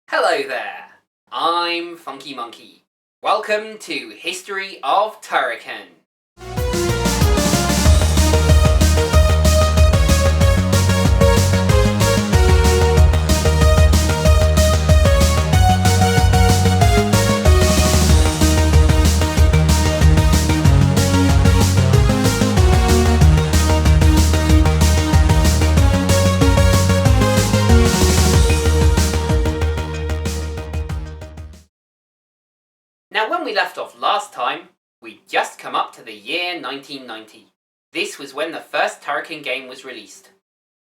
Hello there, I'm Funky Monkey. Welcome to History of Turrican. Now, when we left off last time, we'd just come up to the year 1990. This was when the first Turrican game was released.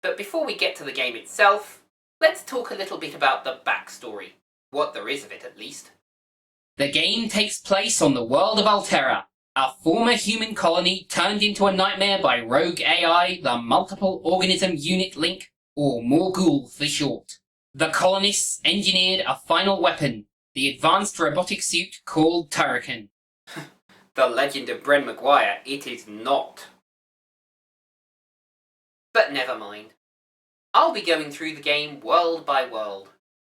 But before we get to the game itself, let's talk a little bit about the backstory. What there is of it, at least. The game takes place on the world of Alterra, a former human colony turned into a nightmare by rogue AI, the Multiple Organism Unit Link, or Morgul for short. The colonists engineered a final weapon, the advanced robotic suit called Turrican. The legend of Bren Maguire, it is not. But never mind. I'll be going through the game world by world,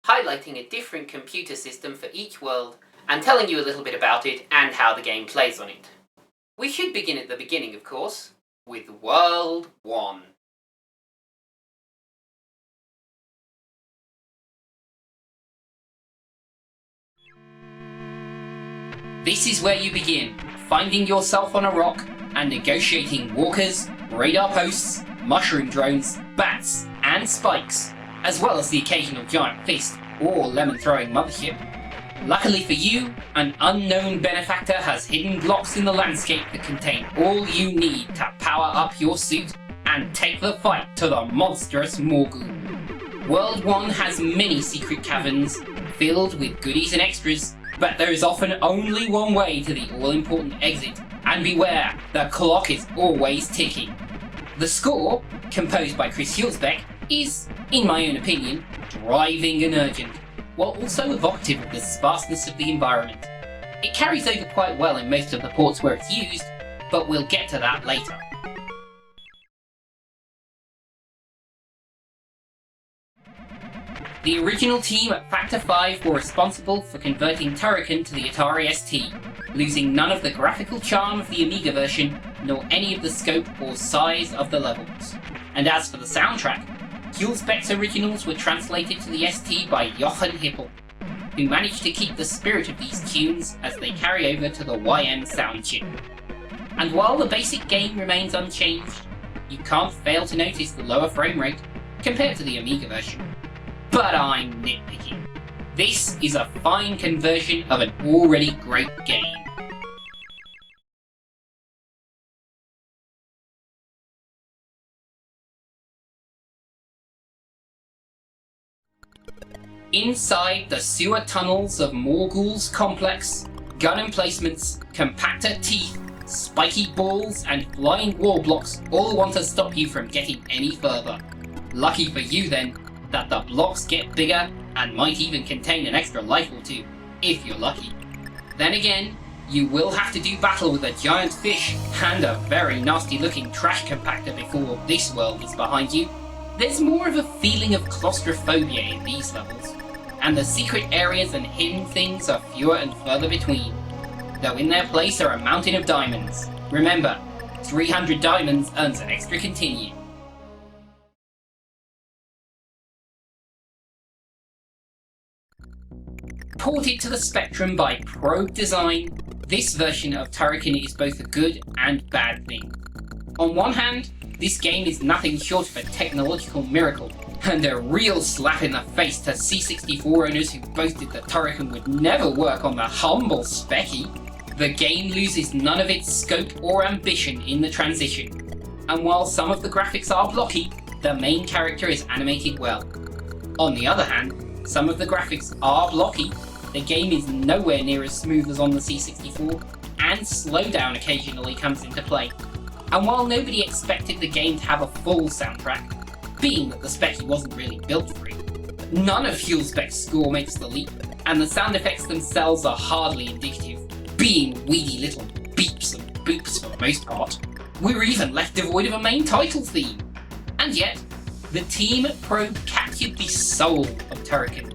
highlighting a different computer system for each world, and telling you a little bit about it and how the game plays on it. We should begin at the beginning, of course, with World 1. This is where you begin, finding yourself on a rock and negotiating walkers, radar posts, mushroom drones, bats, and spikes, as well as the occasional giant fist or lemon-throwing mothership. Luckily for you, an unknown benefactor has hidden blocks in the landscape that contain all you need to power up your suit and take the fight to the monstrous Morgul. World 1 has many secret caverns filled with goodies and extras, but there is often only one way to the all-important exit, and beware, the clock is always ticking. The score, composed by Chris Hulsbeck, is, in my own opinion, driving and urgent, while also evocative of the sparseness of the environment. It carries over quite well in most of the ports where it's used, but we'll get to that later. The original team at Factor 5 were responsible for converting Turrican to the Atari ST, losing none of the graphical charm of the Amiga version, nor any of the scope or size of the levels. And as for the soundtrack, Hulsbeck's originals were translated to the ST by Jochen Hippel, who managed to keep the spirit of these tunes as they carry over to the YM sound chip. And while the basic game remains unchanged, you can't fail to notice the lower frame rate compared to the Amiga version. But I'm nitpicking. This is a fine conversion of an already great game. Inside the sewer tunnels of Morgul's complex, gun emplacements, compactor teeth, spiky balls, and flying wall blocks all want to stop you from getting any further. Lucky for you then, that the blocks get bigger and might even contain an extra life or two, if you're lucky. Then again, you will have to do battle with a giant fish and a very nasty looking trash compactor before this world is behind you. There's more of a feeling of claustrophobia in these levels, and the secret areas and hidden things are fewer and further between, though in their place are a mountain of diamonds. Remember, 300 diamonds earns an extra continue. Ported to the Spectrum by Probe Design, this version of Turrican is both a good and bad thing. On one hand, this game is nothing short of a technological miracle, and a real slap in the face to C64 owners who boasted that Turrican would never work on the humble Specky. The game loses none of its scope or ambition in the transition, and while some of the graphics are blocky, the main character is animated well. On the other hand, some of the graphics are blocky, the game is nowhere near as smooth as on the C64, and slowdown occasionally comes into play. And while nobody expected the game to have a full soundtrack, being that the Specky wasn't really built for it, none of Hulsbeck's score makes the leap, and the sound effects themselves are hardly indicative, being weedy little beeps and boops for the most part. We're even left devoid of a main title theme. And yet, the team at Probe captured the soul of Turrican.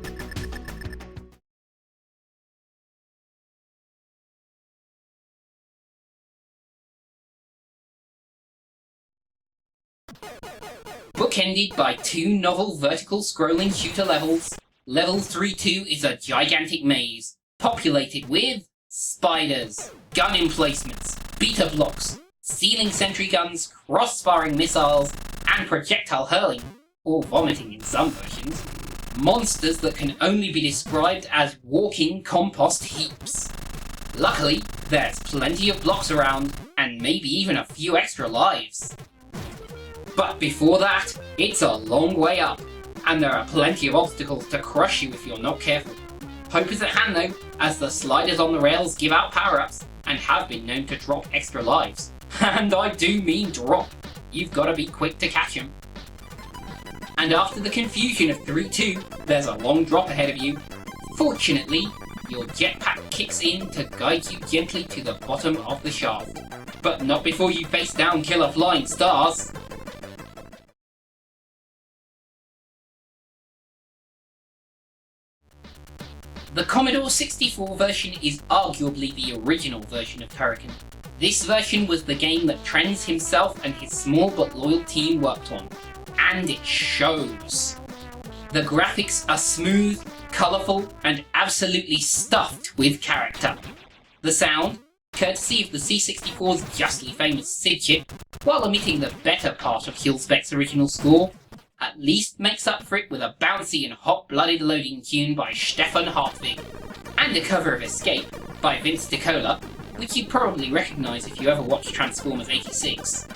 Bookended by two novel vertical scrolling shooter levels, Level 3-2 is a gigantic maze, populated with spiders, gun emplacements, beta blocks, ceiling sentry guns, cross-firing missiles, and projectile hurling, or vomiting in some versions, monsters that can only be described as walking compost heaps. Luckily, there's plenty of blocks around, and maybe even a few extra lives. But before that, it's a long way up, and there are plenty of obstacles to crush you if you're not careful. Hope is at hand though, as the sliders on the rails give out power-ups, and have been known to drop extra lives. And I do mean drop. You've got to be quick to catch them. And after the confusion of 3-2, there's a long drop ahead of you. Fortunately, your jetpack kicks in to guide you gently to the bottom of the shaft. But not before you face down killer flying stars. The Commodore 64 version is arguably the original version of Turrican. This version was the game that Trends himself and his small but loyal team worked on. And it shows. The graphics are smooth, colourful, and absolutely stuffed with character. The sound, courtesy of the C64's justly famous SID chip, while omitting the better part of Hillspec's original score, at least makes up for it with a bouncy and hot-blooded loading tune by Stefan Hartwig, and a cover of Escape by Vince DiCola, which you'd probably recognise if you ever watched Transformers 86,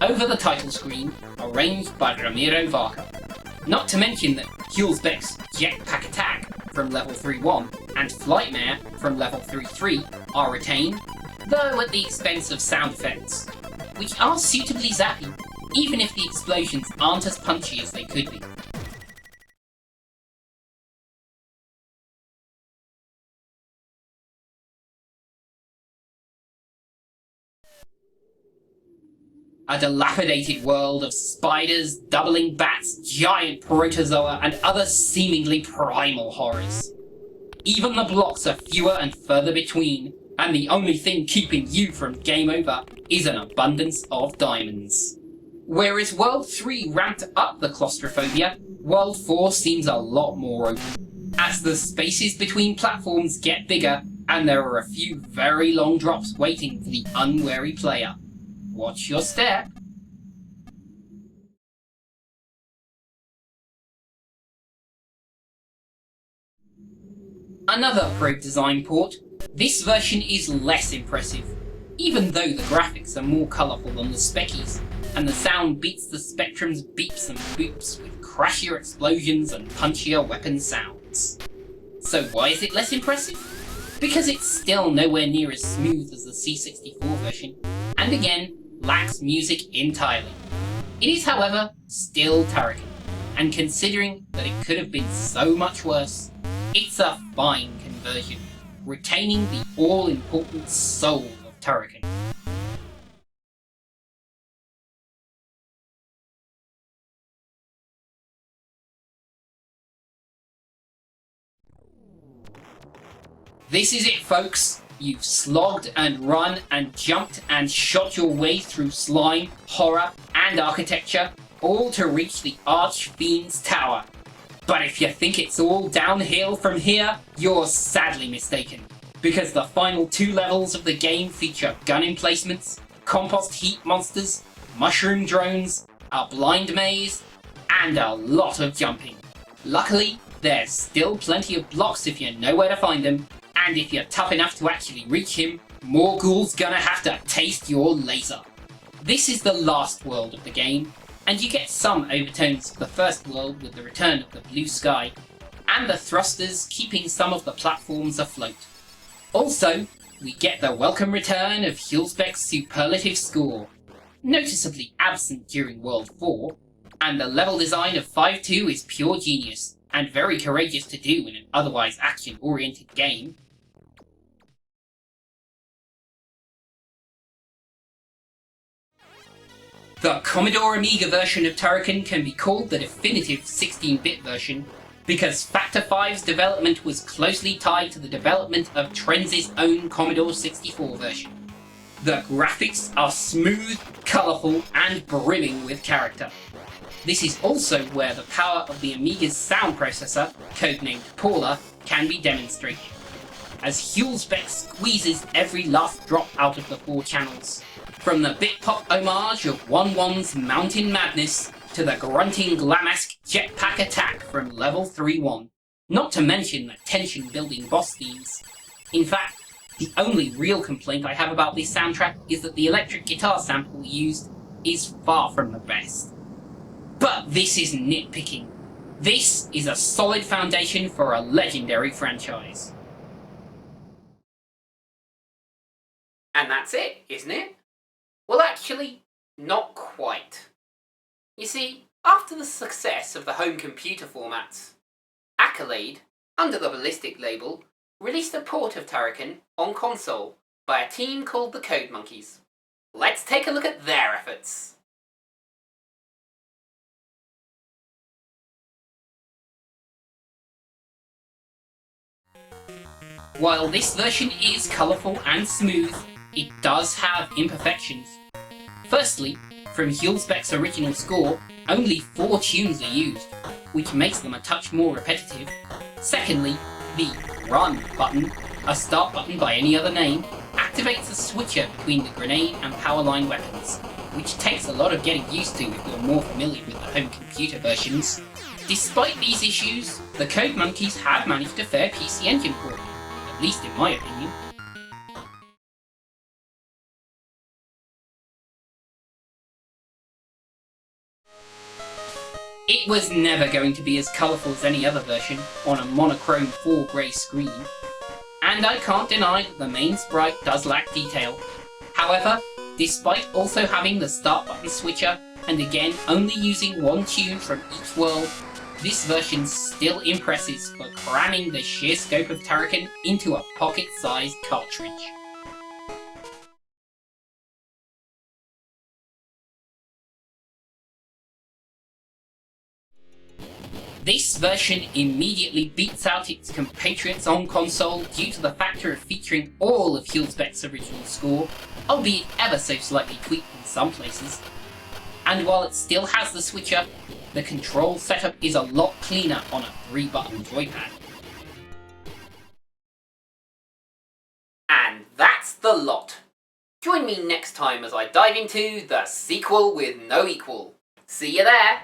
over the title screen, arranged by Ramiro Vaca. Not to mention that Hillspec's Jetpack Attack from level 3-1 and Flightmare from level 3-3 are retained, though at the expense of sound effects, which are suitably zappy, even if the explosions aren't as punchy as they could be. A dilapidated world of spiders, doubling bats, giant protozoa, and other seemingly primal horrors. Even the blocks are fewer and further between, and the only thing keeping you from game over is an abundance of diamonds. Whereas World 3 ramped up the claustrophobia, World 4 seems a lot more open, as the spaces between platforms get bigger and there are a few very long drops waiting for the unwary player. Watch your step. Another Probe Design port, this version is less impressive, even though the graphics are more colourful than the Speckies, and the sound beats the Spectrum's beeps and boops with crashier explosions and punchier weapon sounds. So why is it less impressive? Because it's still nowhere near as smooth as the C64 version, and again, lacks music entirely. It is, however, still Turrican, and considering that it could have been so much worse, it's a fine conversion, retaining the all-important soul of Turrican. This is it, folks. You've slogged and run and jumped and shot your way through slime, horror, and architecture, all to reach the Archfiend's Tower. But if you think it's all downhill from here, you're sadly mistaken, because the final two levels of the game feature gun emplacements, compost heap monsters, mushroom drones, a blind maze, and a lot of jumping. Luckily, there's still plenty of blocks if you know where to find them, and if you're tough enough to actually reach him, Morgul's gonna have to taste your laser. This is the last world of the game, and you get some overtones of the first world with the return of the blue sky, and the thrusters keeping some of the platforms afloat. Also, we get the welcome return of Hillspec's superlative score, noticeably absent during World 4, and the level design of 5-2 is pure genius, and very courageous to do in an otherwise action-oriented game. The Commodore Amiga version of Turrican can be called the definitive 16-bit version, because Factor 5's development was closely tied to the development of Trends' own Commodore 64 version. The graphics are smooth, colourful, and brimming with character. This is also where the power of the Amiga's sound processor, codenamed Paula, can be demonstrated, as Hulsbeck squeezes every last drop out of the 4 channels. From the bit-pop homage of 1-1's Mountain Madness to the grunting Glamask jetpack attack from level 3-1. Not to mention the tension-building boss themes. In fact, the only real complaint I have about this soundtrack is that the electric guitar sample used is far from the best. But this is nitpicking. This is a solid foundation for a legendary franchise. And that's it, isn't it? Well, actually, not quite. You see, after the success of the home computer formats, Accolade, under the Ballistic label, released a port of Turrican on console by a team called the Code Monkeys. Let's take a look at their efforts. While this version is colourful and smooth, it does have imperfections. Firstly, from Hulsbeck's original score, only 4 tunes are used, which makes them a touch more repetitive. Secondly, the Run button, a start button by any other name, activates a switcher between the grenade and powerline weapons, which takes a lot of getting used to if you're more familiar with the home computer versions. Despite these issues, the Code Monkeys have managed a fair PC Engine port, at least in my opinion. It was never going to be as colourful as any other version on a monochrome 4 grey screen, and I can't deny that the main sprite does lack detail. However, despite also having the start button switcher, and again only using 1 tune from each world, this version still impresses for cramming the sheer scope of Turrican into a pocket-sized cartridge. This version immediately beats out its compatriots on console due to the factor of featuring all of Hulsbeck's original score, albeit ever so slightly tweaked in some places. And while it still has the switcher, the control setup is a lot cleaner on a 3-button joypad. And that's the lot. Join me next time as I dive into the sequel with no equal. See you there!